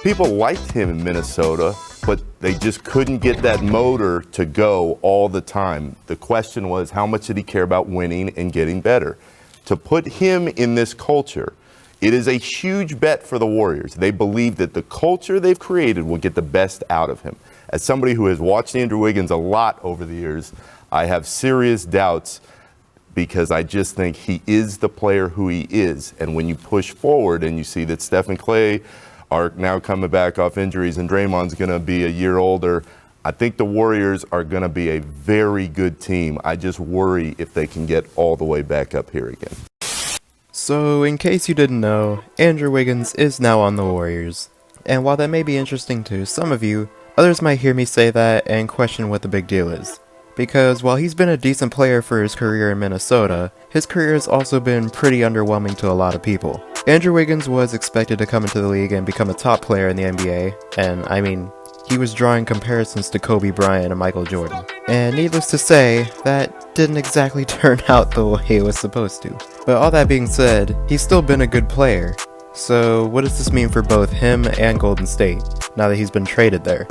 People liked him in Minnesota, but they just couldn't get that motor to go all the time. The question was, how much did he care about winning and getting better? To put him in this culture, it is a huge bet for the Warriors. They believe that the culture they've created will get the best out of him. As somebody who has watched Andrew Wiggins a lot over the years, I have serious doubts because I just think he is the player who he is. And when you push forward and you see that Steph and Clay are now coming back off injuries and Draymond's going to be a year older, I think the Warriors are going to be a very good team. I just worry if they can get all the way back up here again. So, in case you didn't know, Andrew Wiggins is now on the Warriors. And while that may be interesting to some of you, others might hear me say that and question what the big deal is. Because while he's been a decent player for his career in Minnesota, his career has also been pretty underwhelming to a lot of people. Andrew Wiggins was expected to come into the league and become a top player in the NBA, and I mean, he was drawing comparisons to Kobe Bryant and Michael Jordan. And needless to say, that didn't exactly turn out the way it was supposed to. But all that being said, he's still been a good player. So what does this mean for both him and Golden State, now that he's been traded there?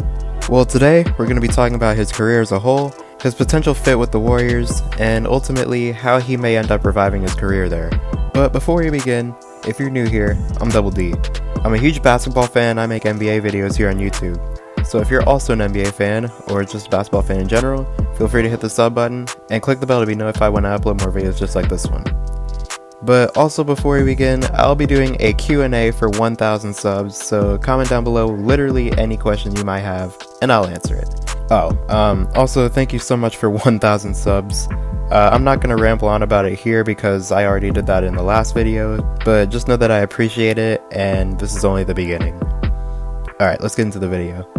Well, today, we're going to be talking about his career as a whole, his potential fit with the Warriors, and ultimately how he may end up reviving his career there. But before we begin, if you're new here, I'm Double D. I'm a huge basketball fan. I make NBA videos here on YouTube. So if you're also an NBA fan, or just a basketball fan in general, feel free to hit the sub button, and click the bell to be notified when I upload more videos just like this one. But also before we begin, I'll be doing a Q&A for 1,000 subs, so comment down below literally any question you might have, and I'll answer it. Also thank you so much for 1,000 subs. I'm not going to ramble on about it here because I already did that in the last video, but just know that I appreciate it, and this is only the beginning. Alright, let's get into the video.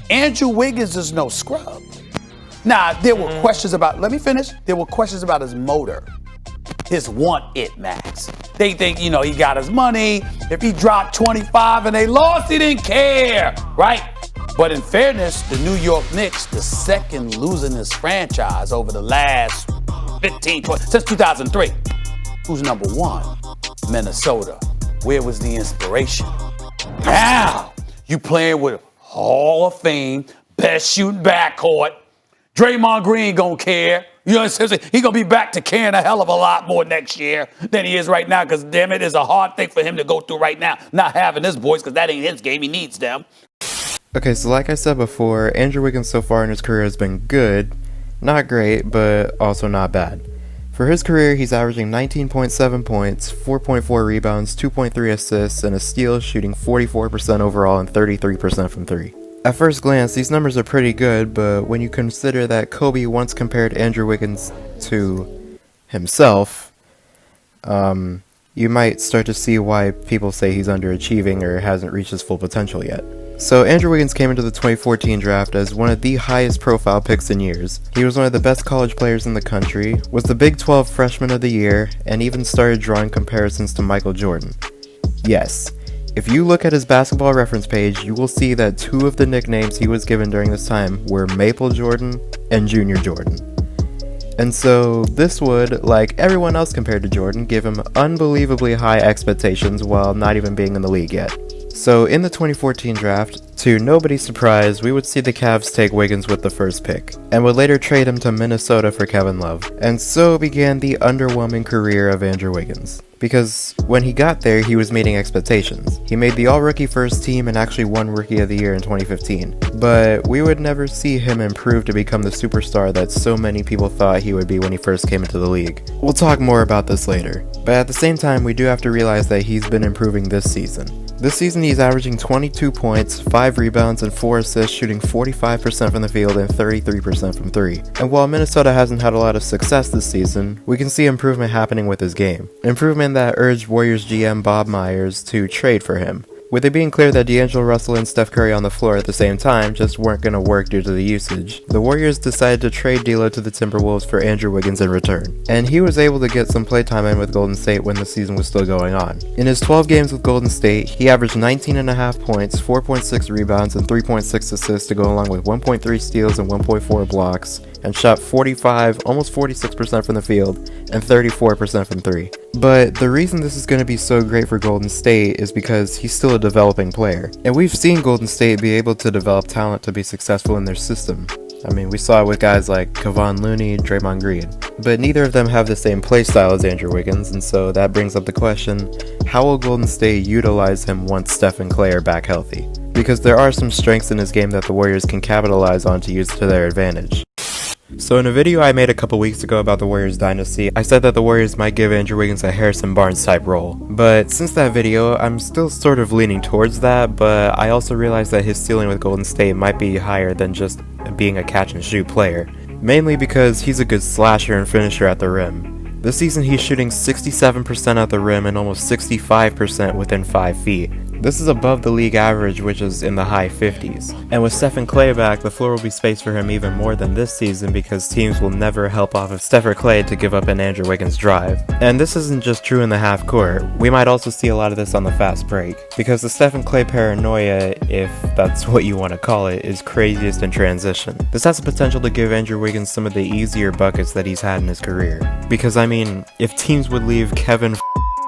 Andrew Wiggins is no scrub. Now, there were questions about, let me finish. There were questions about his motor, his want-it max. They think, he got his money. If he dropped 25 and they lost, he didn't care, right? But in fairness, the New York Knicks, the second losingest franchise over the last 15, 20, since 2003. Who's number one? Minnesota. Where was the inspiration? Now, you playing with Hall of Fame, best shooting backcourt. Draymond Green gonna care. You know what I'm saying? He gonna be back to caring a hell of a lot more next year than he is right now, because damn it, it's a hard thing for him to go through right now, not having his boys, because that ain't his game. He needs them. Okay, so like I said before, Andrew Wiggins so far in his career has been good. Not great, but also not bad. For his career, he's averaging 19.7 points, 4.4 rebounds, 2.3 assists, and a steal, shooting 44% overall and 33% from 3. At first glance, these numbers are pretty good, but when you consider that Kobe once compared Andrew Wiggins to himself, you might start to see why people say he's underachieving or hasn't reached his full potential yet. So Andrew Wiggins came into the 2014 draft as one of the highest profile picks in years. He was one of the best college players in the country, was the Big 12 Freshman of the Year, and even started drawing comparisons to Michael Jordan. Yes, if you look at his basketball reference page, you will see that two of the nicknames he was given during this time were Maple Jordan and Junior Jordan. And so this would, like everyone else compared to Jordan, give him unbelievably high expectations while not even being in the league yet. So in the 2014 draft, to nobody's surprise, we would see the Cavs take Wiggins with the first pick, and would later trade him to Minnesota for Kevin Love. And so began the underwhelming career of Andrew Wiggins. Because when he got there, he was meeting expectations. He made the all-rookie first team and actually won Rookie of the Year in 2015. But we would never see him improve to become the superstar that so many people thought he would be when he first came into the league. We'll talk more about this later. But at the same time, we do have to realize that he's been improving this season. This season he's averaging 22 points, 5 rebounds, and 4 assists, shooting 45% from the field and 33% from 3. And while Minnesota hasn't had a lot of success this season, we can see improvement happening with his game. Improvement that urged Warriors GM Bob Myers to trade for him. With it being clear that D'Angelo Russell and Steph Curry on the floor at the same time just weren't going to work due to the usage, the Warriors decided to trade D'Lo to the Timberwolves for Andrew Wiggins in return. And he was able to get some playtime in with Golden State when the season was still going on. In his 12 games with Golden State, he averaged 19.5 points, 4.6 rebounds, and 3.6 assists to go along with 1.3 steals and 1.4 blocks, and shot 45, almost 46% from the field, and 34% from 3. But the reason this is going to be so great for Golden State is because he's still a developing player. And we've seen Golden State be able to develop talent to be successful in their system. I mean, we saw it with guys like Kevon Looney, Draymond Green. But neither of them have the same playstyle as Andrew Wiggins, and so that brings up the question, how will Golden State utilize him once Steph and Klay are back healthy? Because there are some strengths in his game that the Warriors can capitalize on to use to their advantage. So in a video I made a couple weeks ago about the Warriors dynasty, I said that the Warriors might give Andrew Wiggins a Harrison Barnes type role. But since that video, I'm still sort of leaning towards that, but I also realized that his ceiling with Golden State might be higher than just being a catch and shoot player. Mainly because he's a good slasher and finisher at the rim. This season he's shooting 67% at the rim and almost 65% within 5 feet. This is above the league average, which is in the high 50s. And with Steph and Klay back, the floor will be spaced for him even more than this season because teams will never help off of Steph or Klay to give up an Andrew Wiggins drive. And this isn't just true in the half court. We might also see a lot of this on the fast break, because the Steph and Klay paranoia, if that's what you want to call it, is craziest in transition. This has the potential to give Andrew Wiggins some of the easier buckets that he's had in his career. Because I mean, if teams would leave Kevin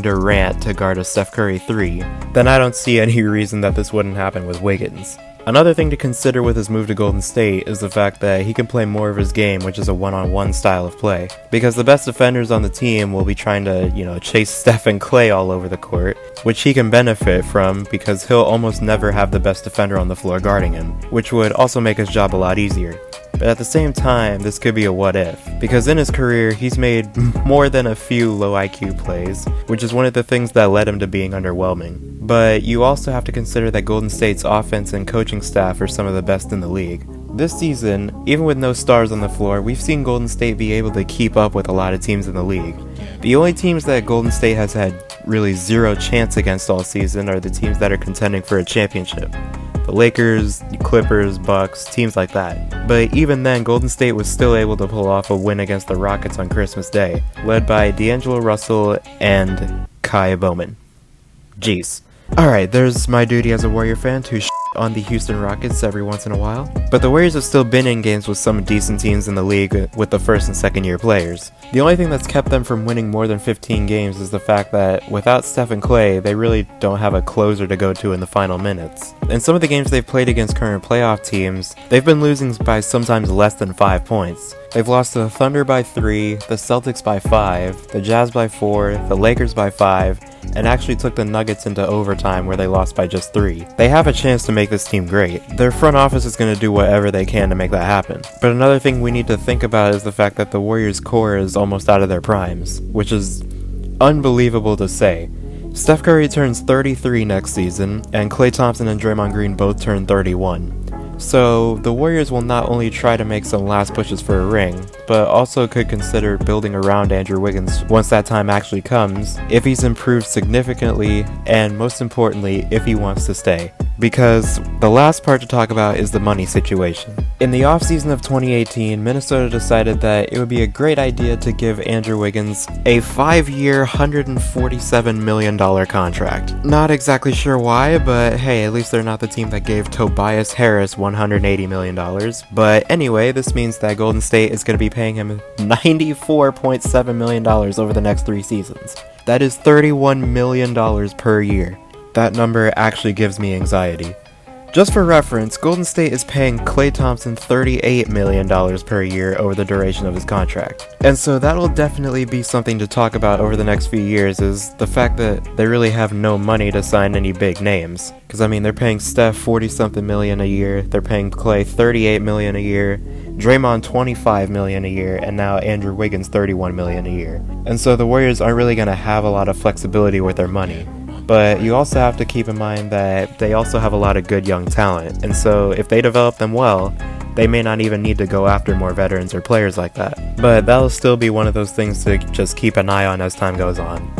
Durant to guard a Steph Curry 3, then I don't see any reason that this wouldn't happen with Wiggins. Another thing to consider with his move to Golden State is the fact that he can play more of his game, which is a one-on-one style of play. Because the best defenders on the team will be trying to, chase Steph and Klay all over the court, which he can benefit from because he'll almost never have the best defender on the floor guarding him, which would also make his job a lot easier. But at the same time, this could be a what if, because in his career, he's made more than a few low IQ plays, which is one of the things that led him to being underwhelming. But you also have to consider that Golden State's offense and coaching staff are some of the best in the league. This season, even with no stars on the floor, we've seen Golden State be able to keep up with a lot of teams in the league. The only teams that Golden State has had really zero chance against all season are the teams that are contending for a championship. The Lakers, Clippers, Bucks, teams like that. But even then, Golden State was still able to pull off a win against the Rockets on Christmas Day, led by D'Angelo Russell and Kai Bowman. Jeez. Alright, there's my duty as a Warrior fan to on the Houston Rockets every once in a while. But the Warriors have still been in games with some decent teams in the league with the first and second year players. The only thing that's kept them from winning more than 15 games is the fact that without Steph and Klay, they really don't have a closer to go to in the final minutes. In some of the games they've played against current playoff teams, they've been losing by sometimes less than 5 points. They've lost to the Thunder by 3, the Celtics by 5, the Jazz by 4, the Lakers by 5, and actually took the Nuggets into overtime where they lost by just 3. They have a chance to make this team great. Their front office is going to do whatever they can to make that happen. But another thing we need to think about is the fact that the Warriors' core is almost out of their primes, which is unbelievable to say. Steph Curry turns 33 next season, and Klay Thompson and Draymond Green both turn 31. So, the Warriors will not only try to make some last pushes for a ring, but also could consider building around Andrew Wiggins once that time actually comes, if he's improved significantly, and most importantly, if he wants to stay. Because the last part to talk about is the money situation. In the offseason of 2018, Minnesota decided that it would be a great idea to give Andrew Wiggins a 5-year, $147 million contract. Not exactly sure why, but hey, at least they're not the team that gave Tobias Harris $180 million. But anyway, this means that Golden State is going to be paying him $94.7 million over the next 3 seasons. That is $31 million per year. That number actually gives me anxiety. Just for reference, Golden State is paying Klay Thompson $38 million per year over the duration of his contract. And so that'll definitely be something to talk about over the next few years, is the fact that they really have no money to sign any big names. Because I mean, they're paying Steph 40-something million a year, they're paying Klay $38 million a year, Draymond $25 million a year, and now Andrew Wiggins $31 million a year. And so the Warriors aren't really going to have a lot of flexibility with their money. But you also have to keep in mind that they also have a lot of good young talent, and so if they develop them well, they may not even need to go after more veterans or players like that. But that'll still be one of those things to just keep an eye on as time goes on.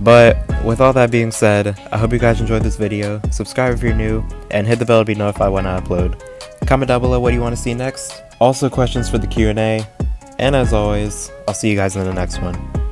But with all that being said, I hope you guys enjoyed this video. Subscribe if you're new, and hit the bell to be notified when I upload. Comment down below what you want to see next, also questions for the Q&A, and as always, I'll see you guys in the next one.